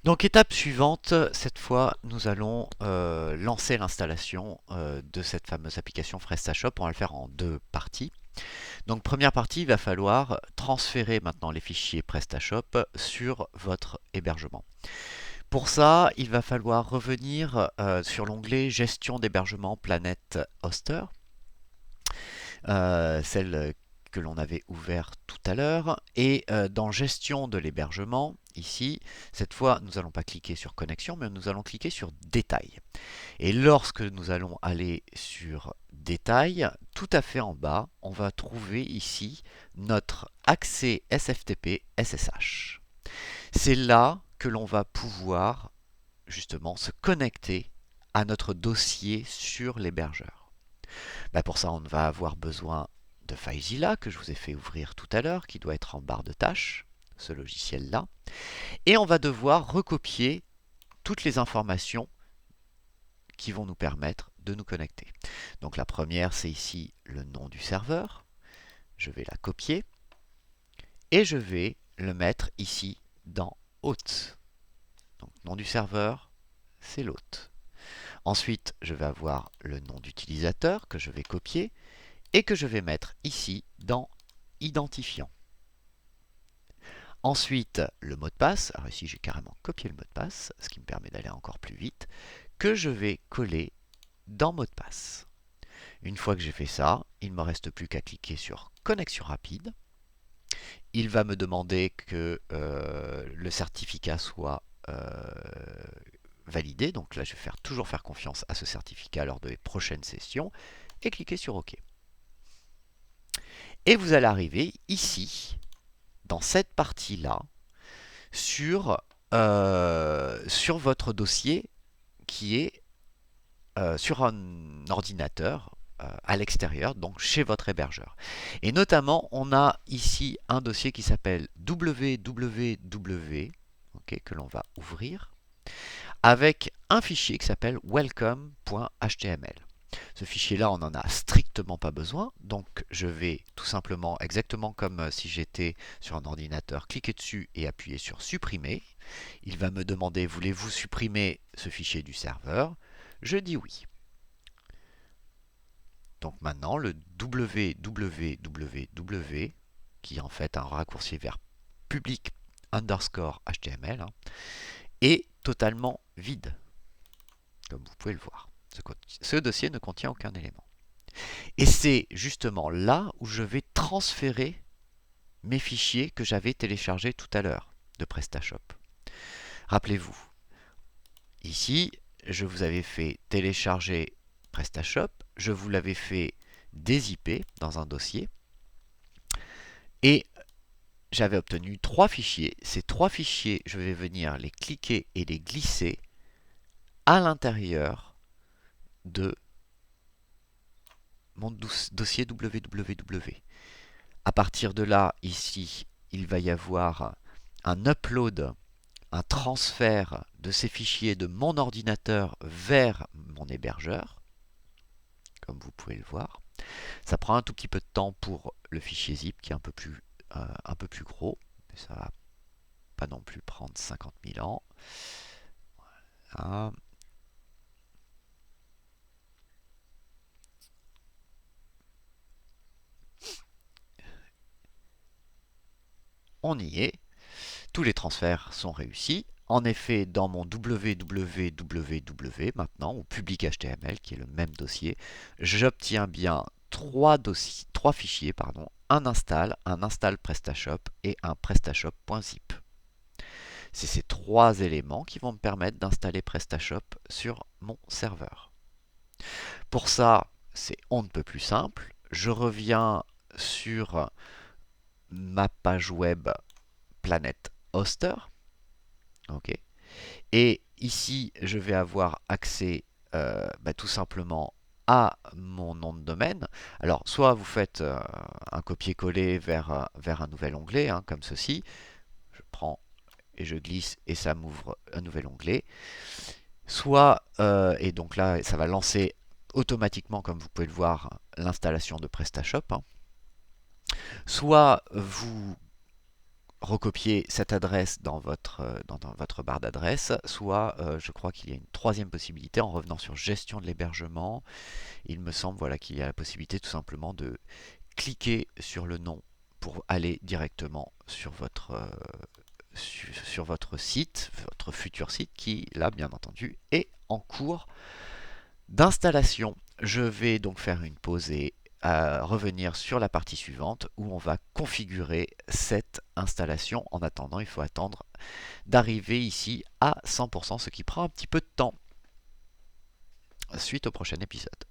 Donc étape suivante, cette fois nous allons lancer l'installation de cette fameuse application PrestaShop. On va le faire en deux parties. Donc première partie, il va falloir transférer maintenant les fichiers PrestaShop sur votre hébergement. Pour ça, il va falloir revenir sur l'onglet Gestion d'hébergement Planet Hoster, celle que l'on avait ouvert tout à l'heure. Et dans Gestion de l'hébergement, ici, cette fois, nous n'allons pas cliquer sur Connexion, mais nous allons cliquer sur Détails. Et lorsque nous allons aller sur Détails, tout à fait en bas, on va trouver ici notre accès SFTP SSH. C'est là que l'on va pouvoir justement se connecter à notre dossier sur l'hébergeur. Pour ça, on va avoir besoin de FileZilla que je vous ai fait ouvrir tout à l'heure, qui doit être en barre de tâches, ce logiciel-là. Et on va devoir recopier toutes les informations qui vont nous permettre de nous connecter. Donc la première, c'est ici le nom du serveur. Je vais la copier et je vais le mettre ici dans hôte. Donc nom du serveur, c'est l'hôte. Ensuite, je vais avoir le nom d'utilisateur que je vais copier et que je vais mettre ici dans identifiant. Ensuite, le mot de passe. Alors ici, j'ai carrément copié le mot de passe, ce qui me permet d'aller encore plus vite, que je vais coller dans mot de passe. Une fois que j'ai fait ça, il ne me reste plus qu'à cliquer sur connexion rapide. Il va me demander que le certificat soit validé. Donc là, je vais toujours faire confiance à ce certificat lors des prochaines sessions et cliquer sur OK. Et vous allez arriver ici, dans cette partie-là, sur votre dossier qui est sur un ordinateur à l'extérieur, donc chez votre hébergeur. Et notamment, on a ici un dossier qui s'appelle www, okay, que l'on va ouvrir, avec un fichier qui s'appelle welcome.html. Ce fichier-là, on n'en a strictement pas besoin, donc je vais tout simplement, exactement comme si j'étais sur un ordinateur, cliquer dessus et appuyer sur supprimer. Il va me demander, voulez-vous supprimer ce fichier du serveur? Je dis oui. Donc maintenant, le www, qui est en fait un raccourci vers public underscore HTML, est totalement vide, comme vous pouvez le voir. Ce dossier ne contient aucun élément. Et c'est justement là où je vais transférer mes fichiers que j'avais téléchargés tout à l'heure de PrestaShop. Rappelez-vous, ici, je vous avais fait télécharger PrestaShop, je vous l'avais fait dézipper dans un dossier, et j'avais obtenu trois fichiers. Ces trois fichiers, je vais venir les cliquer et les glisser à l'intérieur de mon dossier www. À partir de là, ici, il va y avoir un upload, un transfert de ces fichiers de mon ordinateur vers mon hébergeur, comme vous pouvez le voir. Ça prend un tout petit peu de temps pour le fichier zip qui est un peu plus gros, mais ça va pas non plus prendre 50 000 ans. Voilà. On y est. Tous les transferts sont réussis. En effet, dans mon www maintenant, ou public HTML, qui est le même dossier, j'obtiens bien trois fichiers, un install PrestaShop et un PrestaShop.zip. C'est ces trois éléments qui vont me permettre d'installer PrestaShop sur mon serveur. Pour ça, c'est on ne peut plus simple. Je reviens sur ma page web Planet Hoster. Okay. Et ici, je vais avoir accès tout simplement à mon nom de domaine. Alors, soit vous faites un copier-coller vers un nouvel onglet, comme ceci. Je prends et je glisse et ça m'ouvre un nouvel onglet. Soit, et donc là, ça va lancer automatiquement, comme vous pouvez le voir, l'installation de PrestaShop. Soit vous recopier cette adresse dans votre barre d'adresse, soit je crois qu'il y a une troisième possibilité en revenant sur gestion de l'hébergement. Il me semble voilà, qu'il y a la possibilité tout simplement de cliquer sur le nom pour aller directement sur sur votre site, votre futur site qui là bien entendu est en cours d'installation. Je vais donc faire une pause et revenir sur la partie suivante où on va configurer cette installation. En attendant, il faut attendre d'arriver ici à 100%, ce qui prend un petit peu de temps. Suite au prochain épisode.